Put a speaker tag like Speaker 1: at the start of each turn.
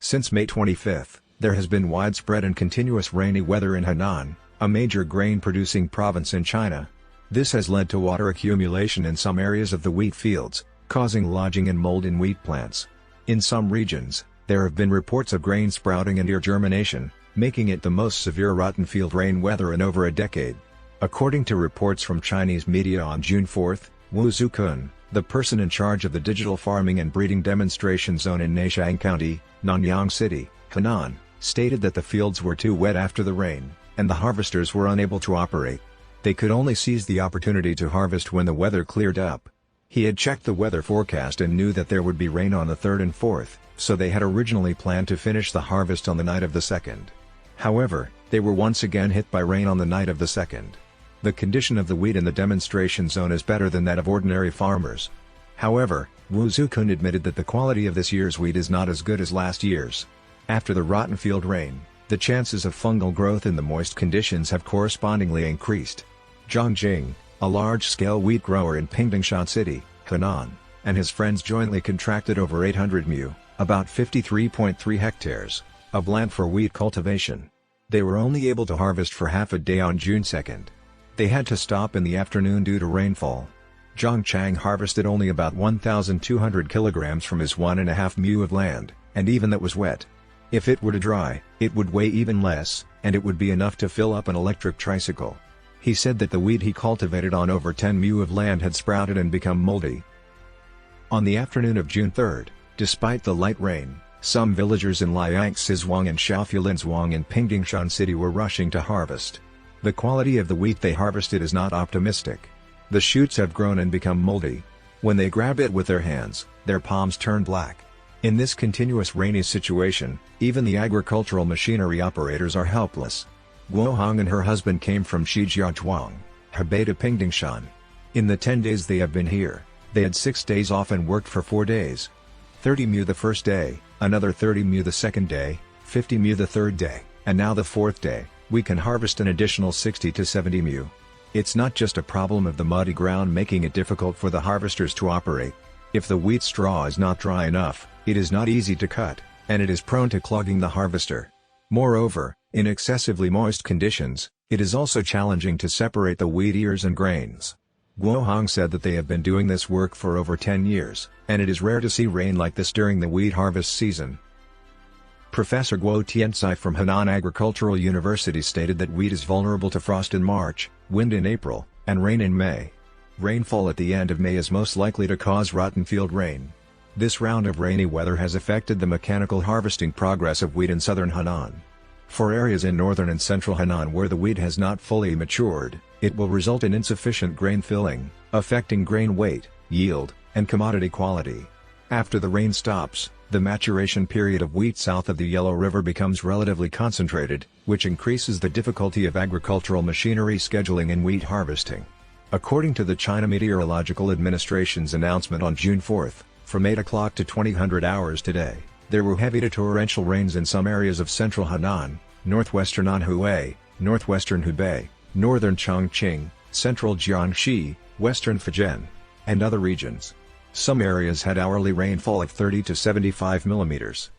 Speaker 1: Since May 25, there has been widespread and continuous rainy weather in Henan, a major grain-producing province in China. This has led to water accumulation in some areas of the wheat fields, causing lodging and mold in wheat plants. In some regions, there have been reports of grain sprouting and ear germination, making it the most severe rotten field rain weather in over a decade. According to reports from Chinese media on June 4, Wu Zukun, the person in charge of the digital farming and breeding demonstration zone in Naishang County, Nanyang City, Henan, stated that the fields were too wet after the rain, and the harvesters were unable to operate. They could only seize the opportunity to harvest when the weather cleared up. He had checked the weather forecast and knew that there would be rain on the 3rd and 4th, so they had originally planned to finish the harvest on the night of the 2nd. However, they were once again hit by rain on the night of the 2nd. The condition of the wheat in the demonstration zone is better than that of ordinary farmers. However, Wu Zukun admitted that the quality of this year's wheat is not as good as last year's. After the rotten field rain, the chances of fungal growth in the moist conditions have correspondingly increased. Zhang Jing, a large-scale wheat grower in Pingdingshan City, Henan, and his friends jointly contracted over 800 mu, about 53.3 hectares, of land for wheat cultivation. They were only able to harvest for half a day on June 2. They had to stop in the afternoon due to rainfall. Zhang Chang harvested only about 1,200 kilograms from his 1.5 mu of land, and even that was wet. If it were to dry, it would weigh even less, and it would be enough to fill up an electric tricycle. He said that the wheat he cultivated on over 10 mu of land had sprouted and become moldy. On the afternoon of June 3, despite the light rain, some villagers in Liangsizhuang and Shaofulinshuang in Pingdingshan City were rushing to harvest. The quality of the wheat they harvested is not optimistic. The shoots have grown and become moldy. When they grab it with their hands, their palms turn black. In this continuous rainy situation, even the agricultural machinery operators are helpless. Guo Hong and her husband came from Shijiazhuang, Hebei to Pingdingshan. In the 10 days they have been here, they had 6 days off and worked for 4 days. 30 mu the first day, another 30 mu the second day, 50 mu the third day, and now the fourth day. We can harvest an additional 60 to 70 mu. It's not just a problem of the muddy ground making it difficult for the harvesters to operate. If the wheat straw is not dry enough, it is not easy to cut, and it is prone to clogging the harvester. Moreover, in excessively moist conditions, it is also challenging to separate the wheat ears and grains. Guo Hong said that they have been doing this work for over 10 years, and it is rare to see rain like this during the wheat harvest season. Professor Guo Tianzai from Henan Agricultural University stated that wheat is vulnerable to frost in March, wind in April, and rain in May. Rainfall at the end of May is most likely to cause rotten field rain. This round of rainy weather has affected the mechanical harvesting progress of wheat in southern Henan. For areas in northern and central Henan where the wheat has not fully matured, it will result in insufficient grain filling, affecting grain weight, yield, and commodity quality. After the rain stops, the maturation period of wheat south of the Yellow River becomes relatively concentrated, which increases the difficulty of agricultural machinery scheduling and wheat harvesting. According to the China Meteorological Administration's announcement on June 4, from 8 o'clock to 2000 hours today, there were heavy to torrential rains in some areas of central Henan, northwestern Anhui, northwestern Hubei, northern Chongqing, central Jiangxi, western Fujian, and other regions. Some areas had hourly rainfall of 30 to 75 millimeters.